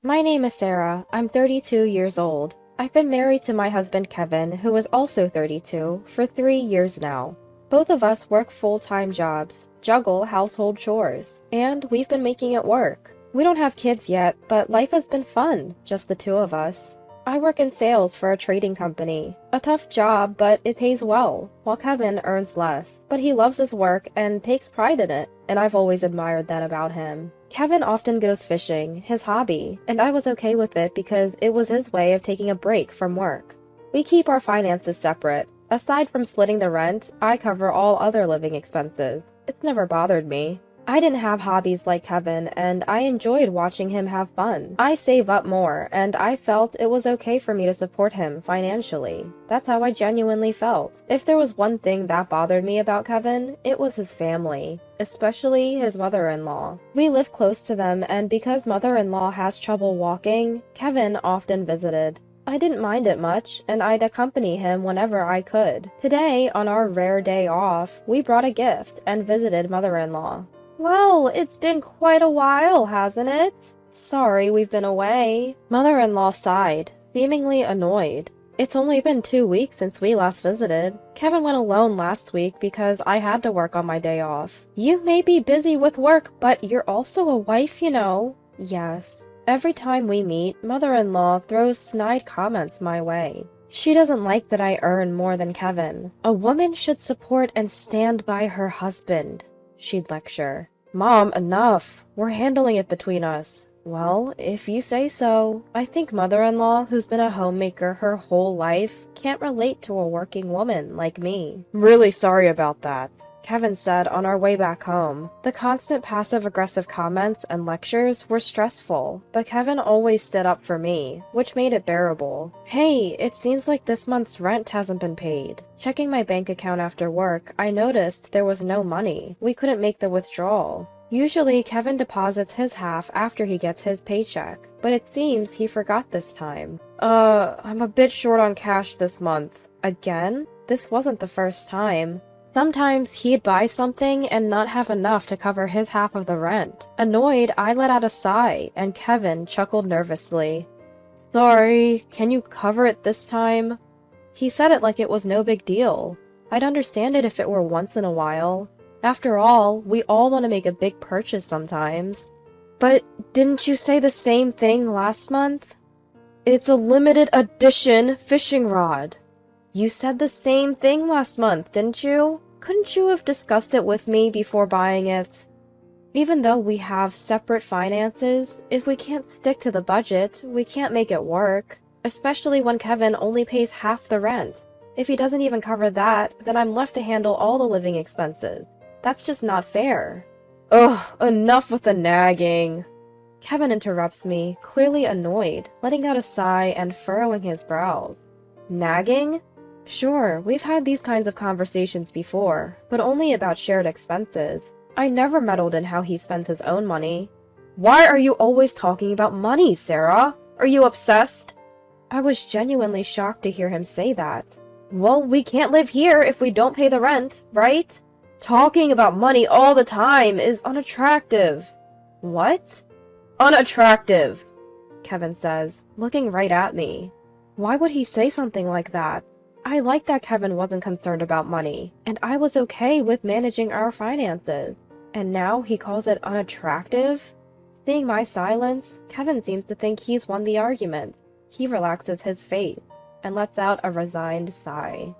My name is Sarah. I'm 32 years old. I've been married to my husband Kevin, who is also 32, for 3 years now. Both of us work full-time jobs, juggle household chores, and we've been making it work. We don't have kids yet, but life has been fun, just the two of us. I work in sales for a trading company. A tough job, but it pays well, while Kevin earns less. But he loves his work and takes pride in it, and I've always admired that about him. Kevin often goes fishing, his hobby, and I was okay with it because it was his way of taking a break from work. We keep our finances separate. Aside from splitting the rent, I cover all other living expenses. It's never bothered me. I didn't have hobbies like Kevin, and I enjoyed watching him have fun. I save up more, and I felt it was okay for me to support him financially. That's how I genuinely felt. If there was one thing that bothered me about Kevin, it was his family, especially his mother-in-law. We live close to them, and because mother-in-law has trouble walking, Kevin often visited. I didn't mind it much, and I'd accompany him whenever I could. Today, on our rare day off, we brought a gift and visited mother-in-law. Well, it's been quite a while, hasn't it? Sorry we've been away. Mother-in-law sighed, seemingly annoyed. It's only been 2 weeks since we last visited. Kevin went alone last week because I had to work on my day off. You may be busy with work, but you're also a wife, you know. Yes. Every time we meet, mother-in-law throws snide comments my way. She doesn't like that I earn more than Kevin. A woman should support and stand by her husband, she'd lecture. Mom, enough. We're handling it between us. Well, if you say so. I think mother-in-law, who's been a homemaker her whole life, can't relate to a working woman like me. Really sorry about that, Kevin said on our way back home. The constant passive-aggressive comments and lectures were stressful, but Kevin always stood up for me, which made it bearable. Hey, it seems like this month's rent hasn't been paid. Checking my bank account after work, I noticed there was no money. We couldn't make the withdrawal. Usually, Kevin deposits his half after he gets his paycheck, but it seems he forgot this time. I'm a bit short on cash this month. Again? This wasn't the first time. Sometimes he'd buy something and not have enough to cover his half of the rent. Annoyed, I let out a sigh, and Kevin chuckled nervously. Sorry, can you cover it this time? He said it like it was no big deal. I'd understand it if it were once in a while. After all, we all want to make a big purchase sometimes. But didn't you say the same thing last month? It's a limited edition fishing rod. You said the same thing last month, didn't you? Couldn't you have discussed it with me before buying it? Even though we have separate finances, if we can't stick to the budget, we can't make it work. Especially when Kevin only pays half the rent. If he doesn't even cover that, then I'm left to handle all the living expenses. That's just not fair. Ugh, enough with the nagging. Kevin interrupts me, clearly annoyed, letting out a sigh and furrowing his brows. Nagging? Sure, we've had these kinds of conversations before, but only about shared expenses. I never meddled in how he spends his own money. Why are you always talking about money, Sarah? Are you obsessed? I was genuinely shocked to hear him say that. Well, we can't live here if we don't pay the rent, right? Talking about money all the time is unattractive. What? Unattractive, Kevin says, looking right at me. Why would he say something like that? I liked that Kevin wasn't concerned about money, and I was okay with managing our finances. And now he calls it unattractive? Seeing my silence, Kevin seems to think he's won the argument. He relaxes his face and lets out a resigned sigh.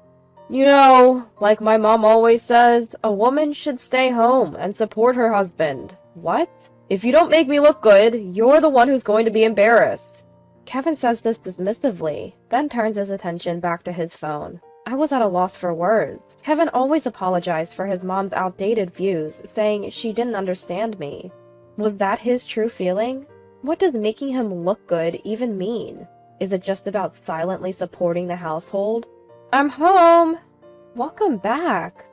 You know, like my mom always says, a woman should stay home and support her husband. What? If you don't make me look good, you're the one who's going to be embarrassed. Kevin says this dismissively, then turns his attention back to his phone. I was at a loss for words. Kevin always apologized for his mom's outdated views, saying she didn't understand me. Was that his true feeling? What does making him look good even mean? Is it just about silently supporting the household? I'm home! Welcome back!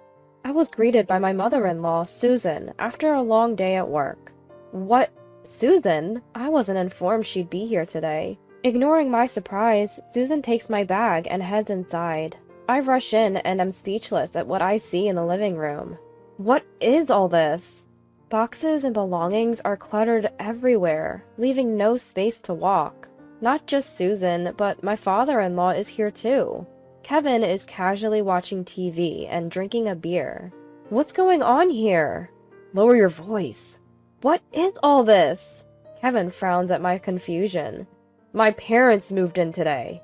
I was greeted by my mother-in-law, Susan, after a long day at work. What? Susan? I wasn't informed she'd be here today. Ignoring my surprise, Susan takes my bag and heads inside. I rush in and am speechless at what I see in the living room. What is all this? Boxes and belongings are cluttered everywhere, leaving no space to walk. Not just Susan, but my father-in-law is here too. Kevin is casually watching TV and drinking a beer. What's going on here? Lower your voice. What is all this? Kevin frowns at my confusion. My parents moved in today.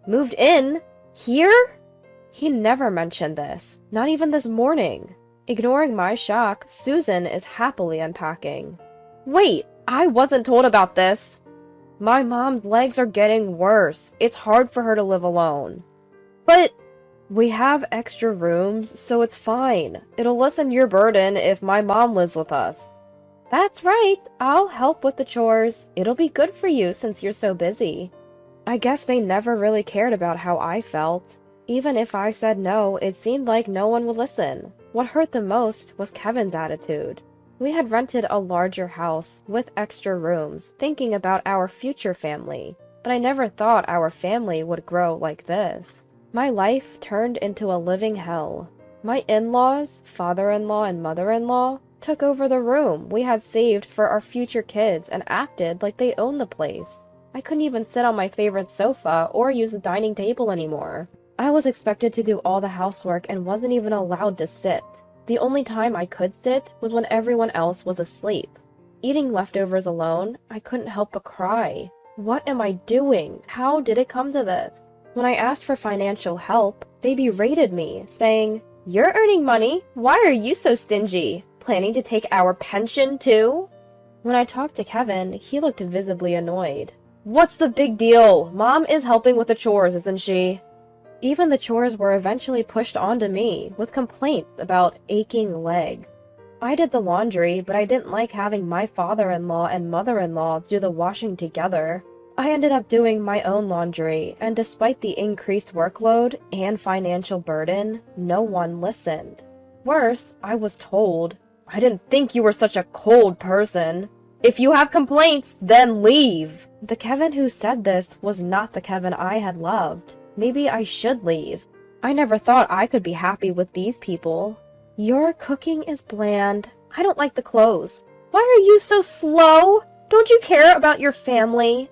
Moved in? Here? He never mentioned this, not even this morning. Ignoring my shock, Susan is happily unpacking. Wait, I wasn't told about this. My mom's legs are getting worse. It's hard for her to live alone. But we have extra rooms, so it's fine. It'll lessen your burden if my mom lives with us. That's right. I'll help with the chores. It'll be good for you since you're so busy. I guess they never really cared about how I felt. Even if I said no, it seemed like no one would listen. What hurt the most was Kevin's attitude. We had rented a larger house with extra rooms, thinking about our future family, but I never thought our family would grow like this. My life turned into a living hell. My in-laws, father-in-law and mother-in-law, took over the room we had saved for our future kids and acted like they owned the place. I couldn't even sit on my favorite sofa or use the dining table anymore. I was expected to do all the housework and wasn't even allowed to sit. The only time I could sit was when everyone else was asleep. Eating leftovers alone, I couldn't help but cry. What am I doing? How did it come to this? When I asked for financial help, they berated me, saying, "You're earning money. Why are you so stingy? Planning to take our pension too?" When I talked to Kevin, he looked visibly annoyed. What's the big deal? Mom is helping with the chores, isn't she? Even the chores were eventually pushed onto me, with complaints about aching legs. I did the laundry, but I didn't like having my father-in-law and mother-in-law do the washing together. I ended up doing my own laundry, and despite the increased workload and financial burden, no one listened. Worse, I was told, "I didn't think you were such a cold person. If you have complaints, then leave." The Kevin who said this was not the Kevin I had loved. Maybe I should leave. I never thought I could be happy with these people. Your cooking is bland. I don't like the clothes. Why are you so slow? Don't you care about your family?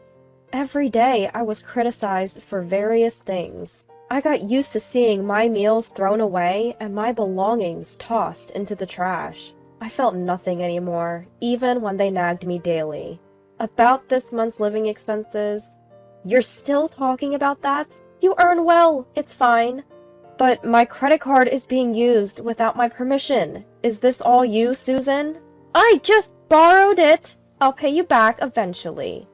Every day I was criticized for various things. I got used to seeing my meals thrown away and my belongings tossed into the trash. I felt nothing anymore, even when they nagged me daily. About this month's living expenses. You're still talking about that? You earn well, it's fine. But my credit card is being used without my permission. Is this all you, Susan? I just borrowed it. I'll pay you back eventually.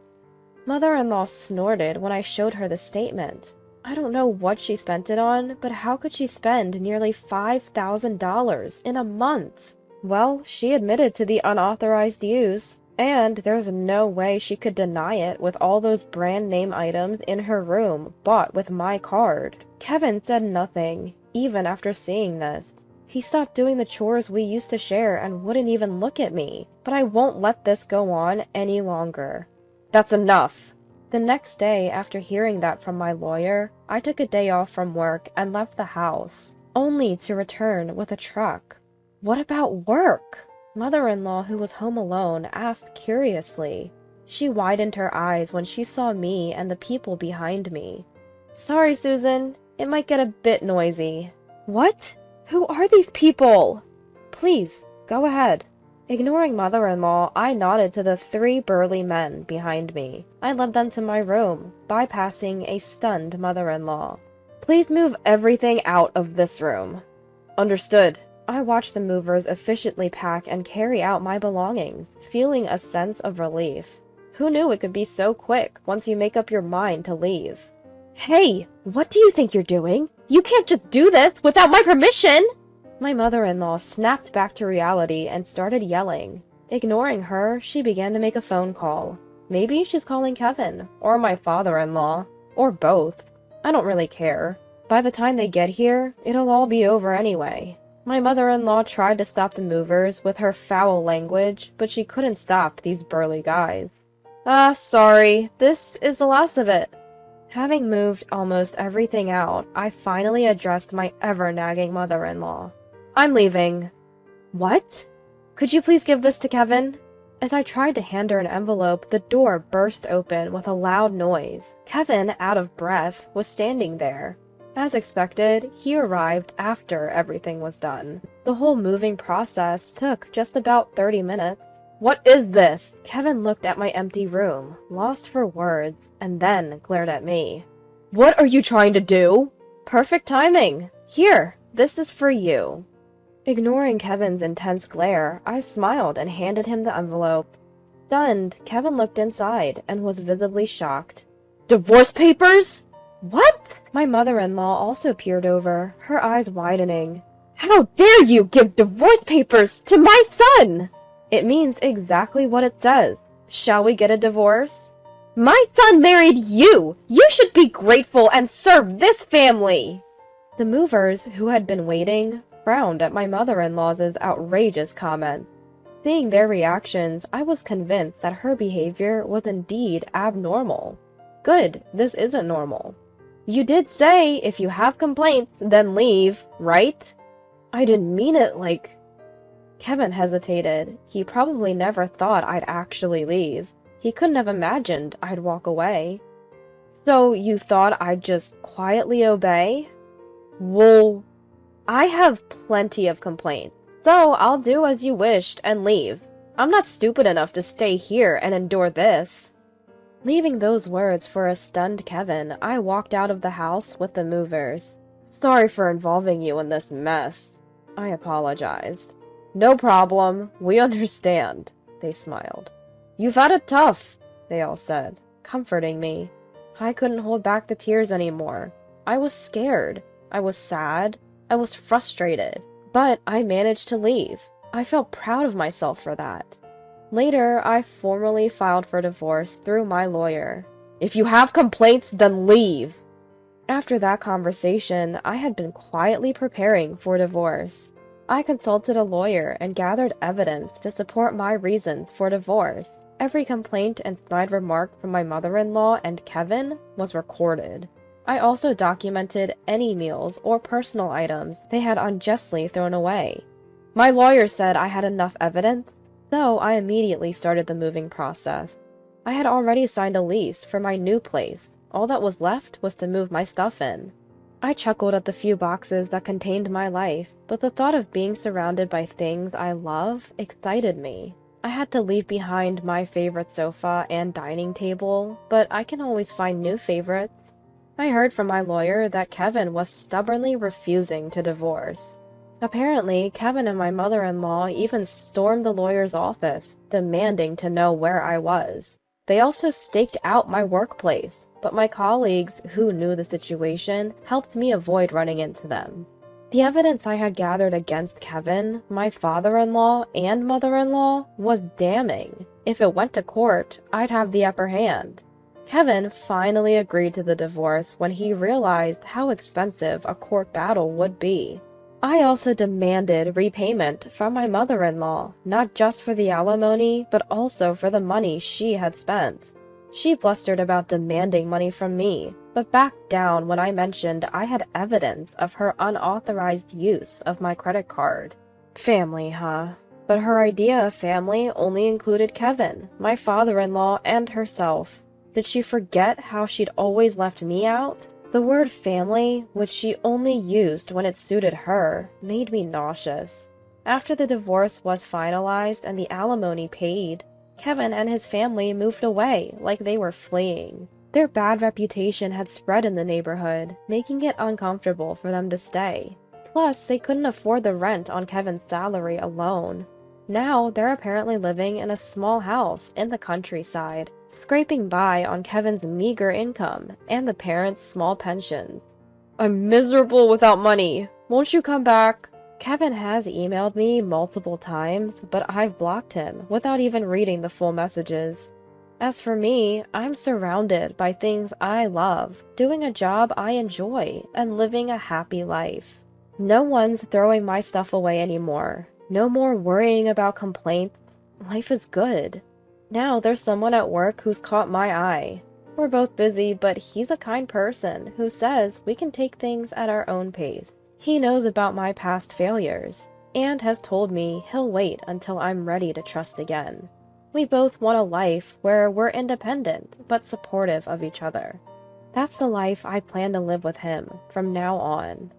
Mother-in-law snorted when I showed her the statement. I don't know what she spent it on, but how could she spend nearly $5,000 in a month? Well, she admitted to the unauthorized use, and there's no way she could deny it with all those brand name items in her room bought with my card. Kevin said nothing, even after seeing this. He stopped doing the chores we used to share and wouldn't even look at me, but I won't let this go on any longer. That's enough. The next day, after hearing that from my lawyer, I took a day off from work and left the house, only to return with a truck. What about work? Mother-in-law, who was home alone, asked curiously. She widened her eyes when she saw me and the people behind me. Sorry, Susan. It might get a bit noisy. What? Who are these people? Please, go ahead. Ignoring mother-in-law, I nodded to the 3 burly men behind me. I led them to my room, bypassing a stunned mother-in-law. Please move everything out of this room. Understood. I watched the movers efficiently pack and carry out my belongings, feeling a sense of relief. Who knew it could be so quick once you make up your mind to leave? Hey, what do you think you're doing? You can't just do this without my permission! My mother-in-law snapped back to reality and started yelling. Ignoring her, she began to make a phone call. Maybe she's calling Kevin, or my father-in-law, or both. I don't really care. By the time they get here, it'll all be over anyway. My mother-in-law tried to stop the movers with her foul language, but she couldn't stop these burly guys. Sorry, this is the last of it. Having moved almost everything out, I finally addressed my ever-nagging mother-in-law. I'm leaving. What? Could you please give this to Kevin? As I tried to hand her an envelope, the door burst open with a loud noise. Kevin, out of breath, was standing there. As expected, he arrived after everything was done. The whole moving process took just about 30 minutes. What is this? Kevin looked at my empty room, lost for words, and then glared at me. What are you trying to do? Perfect timing. Here, this is for you. Ignoring Kevin's intense glare, I smiled and handed him the envelope. Stunned, Kevin looked inside and was visibly shocked. Divorce papers? What? My mother-in-law also peered over, her eyes widening. How dare you give divorce papers to my son? It means exactly what it says. Shall we get a divorce? My son married you! You should be grateful and serve this family! The movers, who had been waiting, frowned at my mother-in-law's outrageous comment. Seeing their reactions, I was convinced that her behavior was indeed abnormal. Good, this isn't normal. You did say, if you have complaints, then leave, right? I didn't mean it like... Kevin hesitated. He probably never thought I'd actually leave. He couldn't have imagined I'd walk away. So you thought I'd just quietly obey? Well, I have plenty of complaints, so I'll do as you wished and leave. I'm not stupid enough to stay here and endure this. Leaving those words for a stunned Kevin, I walked out of the house with the movers. Sorry for involving you in this mess. I apologized. No problem, we understand, they smiled. You've had it tough, they all said, comforting me. I couldn't hold back the tears anymore. I was scared. I was sad. I was frustrated. But I managed to leave. I felt proud of myself for that. Later, I formally filed for divorce through my lawyer. If you have complaints, then leave. After that conversation, I had been quietly preparing for divorce. I consulted a lawyer and gathered evidence to support my reasons for divorce. Every complaint and snide remark from my mother-in-law and Kevin was recorded. I also documented any meals or personal items they had unjustly thrown away. My lawyer said I had enough evidence, so I immediately started the moving process. I had already signed a lease for my new place. All that was left was to move my stuff in. I chuckled at the few boxes that contained my life, but the thought of being surrounded by things I love excited me. I had to leave behind my favorite sofa and dining table, but I can always find new favorites. I heard from my lawyer that Kevin was stubbornly refusing to divorce. Apparently, Kevin and my mother-in-law even stormed the lawyer's office, demanding to know where I was. They also staked out my workplace, but my colleagues, who knew the situation, helped me avoid running into them. The evidence I had gathered against Kevin, my father-in-law, and mother-in-law was damning. If it went to court, I'd have the upper hand. Kevin finally agreed to the divorce when he realized how expensive a court battle would be. I also demanded repayment from my mother-in-law, not just for the alimony, but also for the money she had spent. She blustered about demanding money from me, but backed down when I mentioned I had evidence of her unauthorized use of my credit card. Family, huh? But her idea of family only included Kevin, my father-in-law, and herself. Did she forget how she'd always left me out? The word family, which she only used when it suited her, made me nauseous. After the divorce was finalized and the alimony paid, Kevin and his family moved away like they were fleeing. Their bad reputation had spread in the neighborhood, making it uncomfortable for them to stay. Plus, they couldn't afford the rent on Kevin's salary alone. Now, they're apparently living in a small house in the countryside, scraping by on Kevin's meager income and the parents' small pension. I'm miserable without money. Won't you come back? Kevin has emailed me multiple times, but I've blocked him without even reading the full messages. As for me, I'm surrounded by things I love, doing a job I enjoy, and living a happy life. No one's throwing my stuff away anymore. No more worrying about complaints. Life is good. Now there's someone at work who's caught my eye. We're both busy, but he's a kind person who says we can take things at our own pace. He knows about my past failures. and has told me he'll wait until I'm ready to trust again. We both want a life where we're independent but supportive of each other. That's the life I plan to live with him from now on.